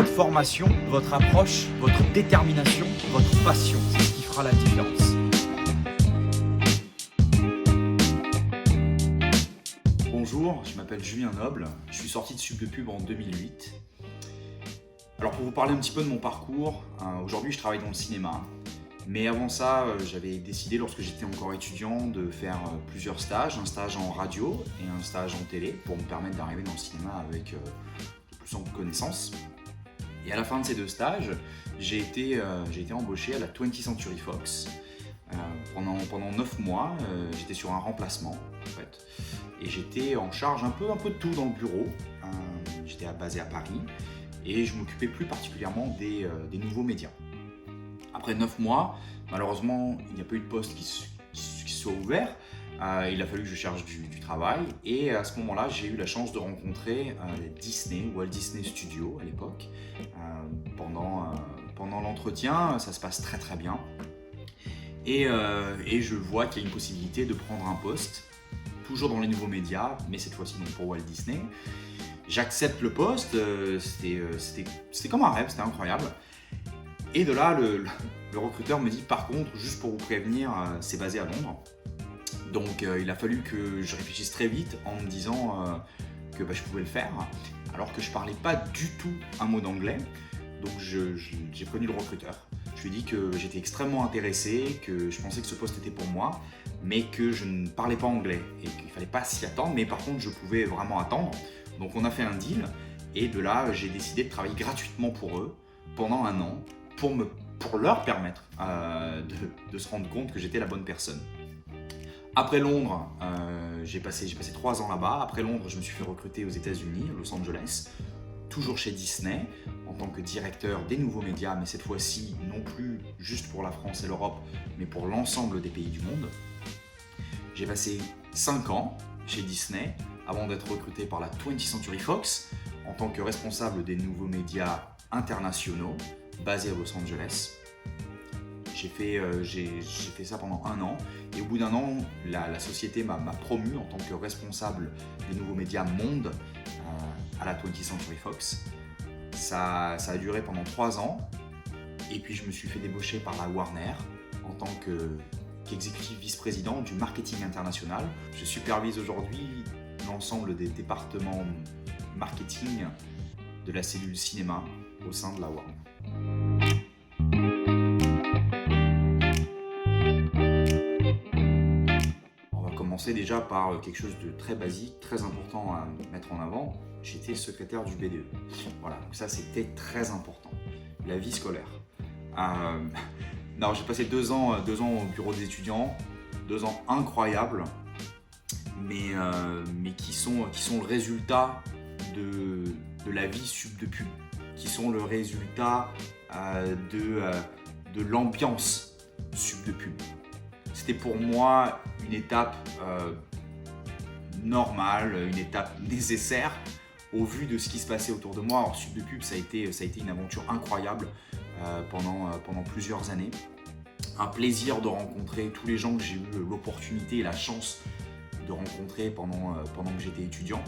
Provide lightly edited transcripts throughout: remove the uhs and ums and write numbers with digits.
votre formation, votre approche, votre détermination, votre passion. C'est ce qui fera la différence. Bonjour, je m'appelle Julien Noble, je suis sorti de Sub de Pub en 2008. Alors pour vous parler un petit peu de mon parcours, aujourd'hui je travaille dans le cinéma. Mais avant ça, j'avais décidé lorsque j'étais encore étudiant de faire plusieurs stages, un stage en radio et un stage en télé pour me permettre d'arriver dans le cinéma avec de plus amples connaissances. Et à la fin de ces deux stages, j'ai été embauché à la 20th Century Fox. Pendant 9 mois, j'étais sur un remplacement en fait. Et j'étais en charge un peu de tout dans le bureau. J'étais basé à Paris et je m'occupais plus particulièrement des nouveaux médias. Après 9 mois, malheureusement, il n'y a pas eu de poste qui soit ouvert. Il a fallu que je cherche du travail. Et à ce moment-là, j'ai eu la chance de rencontrer Disney, Walt Disney Studios à l'époque. Pendant l'entretien, ça se passe très très bien. Et je vois qu'il y a une possibilité de prendre un poste, toujours dans les nouveaux médias, mais cette fois-ci donc pour Walt Disney. J'accepte le poste, c'était comme un rêve, c'était incroyable. Et de là, le recruteur me dit par contre, juste pour vous prévenir, c'est basé à Londres. Donc il a fallu que je réfléchisse très vite en me disant que je pouvais le faire, alors que je parlais pas du tout un mot d'anglais. Donc j'ai prévenu le recruteur. Je lui ai dit que j'étais extrêmement intéressé, que je pensais que ce poste était pour moi, mais que je ne parlais pas anglais et qu'il ne fallait pas s'y attendre, mais par contre je pouvais vraiment attendre. Donc on a fait un deal et de là j'ai décidé de travailler gratuitement pour eux pendant un an pour leur permettre de se rendre compte que j'étais la bonne personne. Après Londres, j'ai passé 3 ans là-bas. Après Londres, je me suis fait recruter aux États-Unis, à Los Angeles, toujours chez Disney, en tant que directeur des nouveaux médias, mais cette fois-ci, non plus juste pour la France et l'Europe, mais pour l'ensemble des pays du monde. J'ai passé 5 ans chez Disney, avant d'être recruté par la 20th Century Fox, en tant que responsable des nouveaux médias internationaux, basés à Los Angeles. J'ai fait ça pendant un an et au bout d'un an, la société m'a promu en tant que responsable des nouveaux médias monde à la 20th Century Fox. Ça a duré pendant 3 ans et puis je me suis fait débaucher par la Warner en tant qu'exécutif vice-président du marketing international. Je supervise aujourd'hui l'ensemble des départements marketing de la cellule cinéma au sein de la Warner. Commencer déjà par quelque chose de très basique, très important à mettre en avant. J'étais secrétaire du BDE. Voilà, donc ça c'était très important. La vie scolaire. Non, j'ai passé 2 ans au bureau des étudiants, 2 ans incroyables, mais qui sont le résultat de la vie sub de pub, qui sont le résultat de l'ambiance sub de pub. C'était pour moi une étape normale, une étape nécessaire au vu de ce qui se passait autour de moi. Alors Sub de Pub, ça a été une aventure incroyable pendant plusieurs années. Un plaisir de rencontrer tous les gens que j'ai eu l'opportunité et la chance de rencontrer pendant que j'étais étudiant.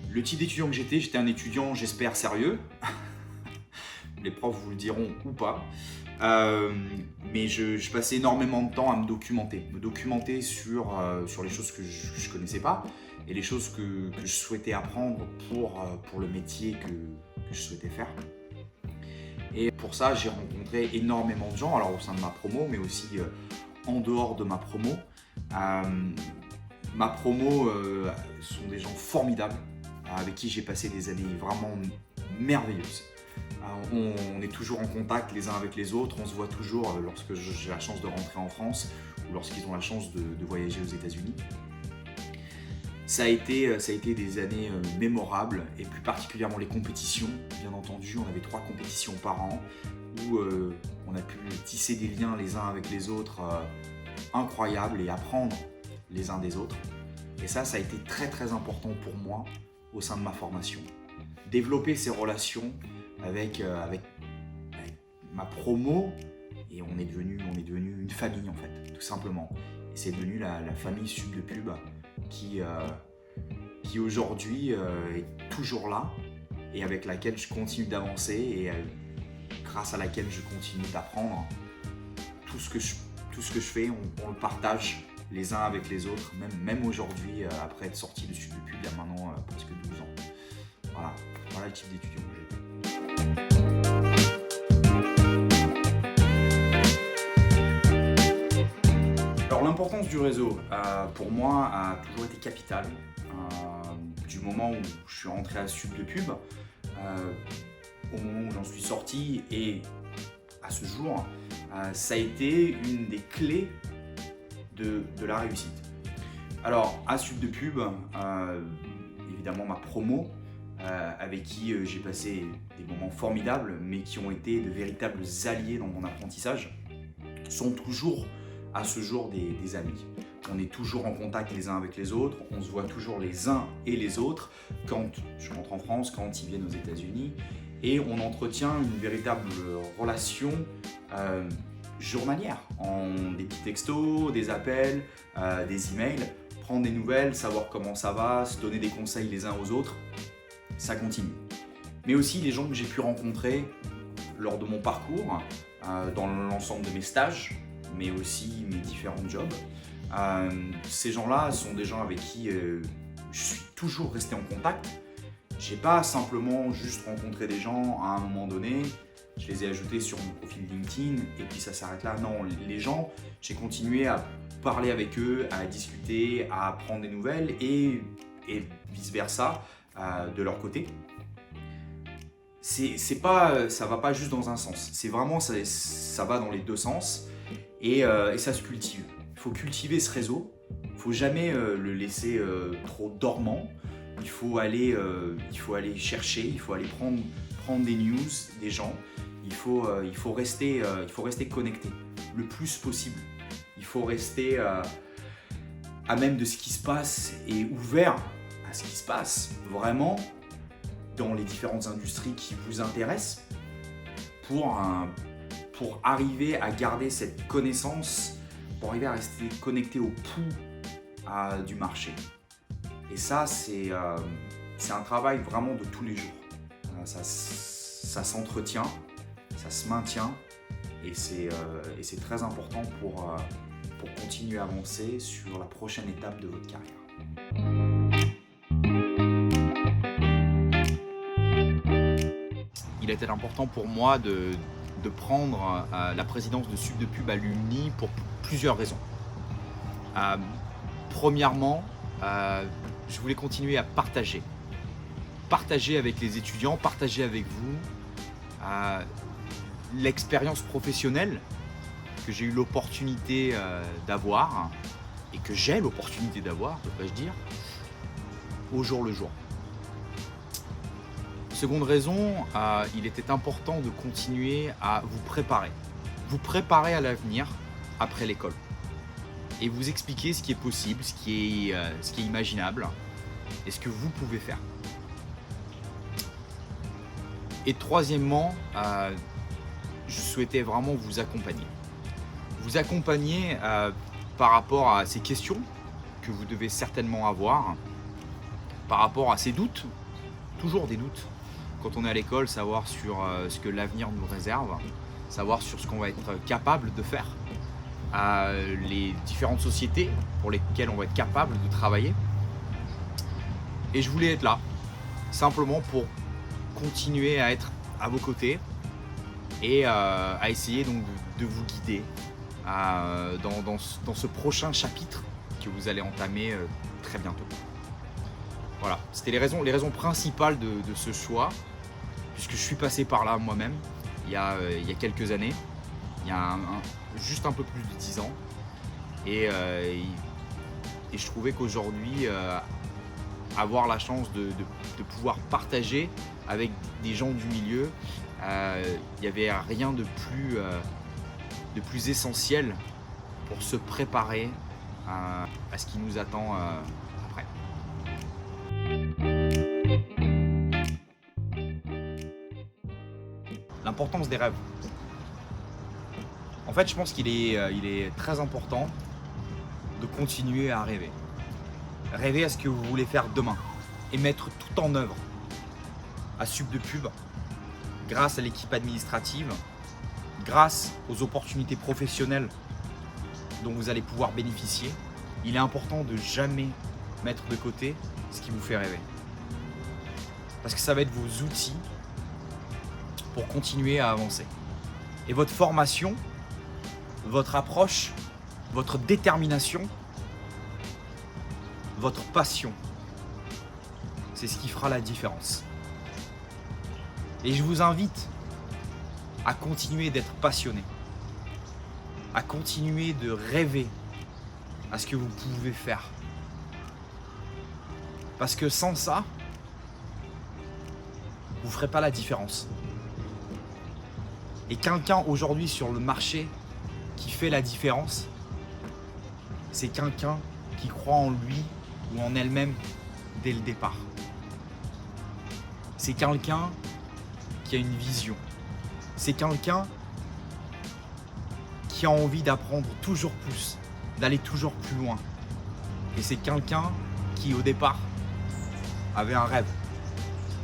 Le type d'étudiant que j'étais un étudiant, j'espère, sérieux. Les profs vous le diront ou pas. Mais je passais énormément de temps à me documenter sur les choses que je ne connaissais pas et les choses que je souhaitais apprendre pour le métier que je souhaitais faire. Et pour ça, j'ai rencontré énormément de gens, alors au sein de ma promo, mais aussi en dehors de ma promo. Ma promo sont des gens formidables avec qui j'ai passé des années vraiment merveilleuses. On est toujours en contact les uns avec les autres, on se voit toujours lorsque j'ai la chance de rentrer en France ou lorsqu'ils ont la chance de voyager aux États-Unis. Ça a été des années mémorables et plus particulièrement les compétitions. Bien entendu, on avait 3 compétitions par an où on a pu tisser des liens les uns avec les autres incroyables et apprendre les uns des autres. Et ça a été très très important pour moi au sein de ma formation. Développer ces relations avec ma promo et on est devenu une famille en fait, tout simplement. Et c'est devenu la famille Sub de Pub qui aujourd'hui est toujours là et avec laquelle je continue d'avancer et grâce à laquelle je continue d'apprendre. Tout ce que je fais, on le partage les uns avec les autres, même aujourd'hui, après être sorti de Sud de Pub il y a maintenant presque 12 ans. Voilà le type d'étudiant que j'étais. Alors l'importance du réseau, pour moi, a toujours été capitale. Du moment où je suis rentré à Sud de Pub, au moment où j'en suis sorti et à ce jour, ça a été une des clés de la réussite. Alors à Sud de Pub, évidemment ma promo, avec qui j'ai passé des moments formidables, mais qui ont été de véritables alliés dans mon apprentissage, sont toujours à ce jour des amis. On est toujours en contact les uns avec les autres, on se voit toujours les uns et les autres quand je rentre en France, quand ils viennent aux États-Unis, et on entretient une véritable relation journalière, en des petits textos, des appels, des emails, prendre des nouvelles, savoir comment ça va, se donner des conseils les uns aux autres, ça continue. Mais aussi les gens que j'ai pu rencontrer lors de mon parcours, dans l'ensemble de mes stages, mais aussi mes différents jobs. Ces gens-là sont des gens avec qui je suis toujours resté en contact. J'ai pas simplement juste rencontré des gens à un moment donné, je les ai ajoutés sur mon profil LinkedIn et puis ça s'arrête là. Non, les gens, j'ai continué à parler avec eux, à discuter, à prendre des nouvelles et vice-versa de leur côté. Ça va pas juste dans un sens, c'est vraiment ça va dans les deux sens et ça se cultive. Il faut cultiver ce réseau, il ne faut jamais le laisser trop dormant. Il faut aller chercher, il faut aller prendre des news des gens. Il faut rester connecté le plus possible. Il faut rester à même de ce qui se passe et ouvert à ce qui se passe vraiment dans les différentes industries qui vous intéressent pour arriver à garder cette connaissance, pour arriver à rester connecté au pouls du marché. Et ça, c'est un travail vraiment de tous les jours. Ça s'entretient, ça se maintient et c'est très important pour continuer à avancer sur la prochaine étape de votre carrière. Il était important pour moi de prendre la présidence de Sud de Pub Alumni pour plusieurs raisons. Premièrement, je voulais continuer à partager avec les étudiants, partager avec vous l'expérience professionnelle que j'ai eu l'opportunité d'avoir et que j'ai l'opportunité d'avoir, devrais-je dire, au jour le jour. Seconde raison, il était important de continuer à vous préparer à l'avenir après l'école et vous expliquer ce qui est possible, ce qui est imaginable et ce que vous pouvez faire. Et troisièmement, je souhaitais vraiment vous accompagner. Vous accompagner par rapport à ces questions que vous devez certainement avoir, par rapport à ces doutes, toujours des doutes. Quand on est à l'école, savoir sur ce que l'avenir nous réserve, savoir sur ce qu'on va être capable de faire, les différentes sociétés pour lesquelles on va être capable de travailler. Et je voulais être là, simplement pour continuer à être à vos côtés et à essayer donc de vous guider dans ce prochain chapitre que vous allez entamer très bientôt. Voilà, c'était les raisons principales de ce choix, puisque je suis passé par là moi-même il y a quelques années, il y a juste un peu plus de 10 ans, et je trouvais qu'aujourd'hui, avoir la chance de pouvoir partager avec des gens du milieu, il n'y avait rien de plus essentiel pour se préparer à ce qui nous attend après. L'importance des rêves. En fait, je pense qu'il est très important de continuer à rêver. Rêver à ce que vous voulez faire demain et mettre tout en œuvre à Sub de Pub, grâce à l'équipe administrative, grâce aux opportunités professionnelles dont vous allez pouvoir bénéficier, il est important de jamais mettre de côté ce qui vous fait rêver. Parce que ça va être vos outils pour continuer à avancer. Et votre formation, votre approche, votre détermination, votre passion, c'est ce qui fera la différence. Et je vous invite à continuer d'être passionné, à continuer de rêver à ce que vous pouvez faire. Parce que sans ça, vous ne ferez pas la différence. Et quelqu'un aujourd'hui sur le marché qui fait la différence, c'est quelqu'un qui croit en lui ou en elle-même dès le départ. C'est quelqu'un qui a une vision. C'est quelqu'un qui a envie d'apprendre toujours plus, d'aller toujours plus loin. Et c'est quelqu'un qui, au départ, avait un rêve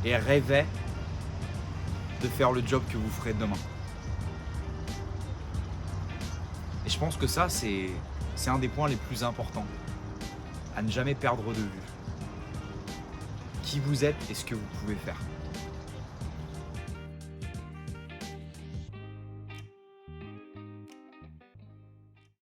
et rêvait de faire le job que vous ferez demain. Et je pense que ça, c'est un des points les plus importants à ne jamais perdre de vue. Qui vous êtes et ce que vous pouvez faire.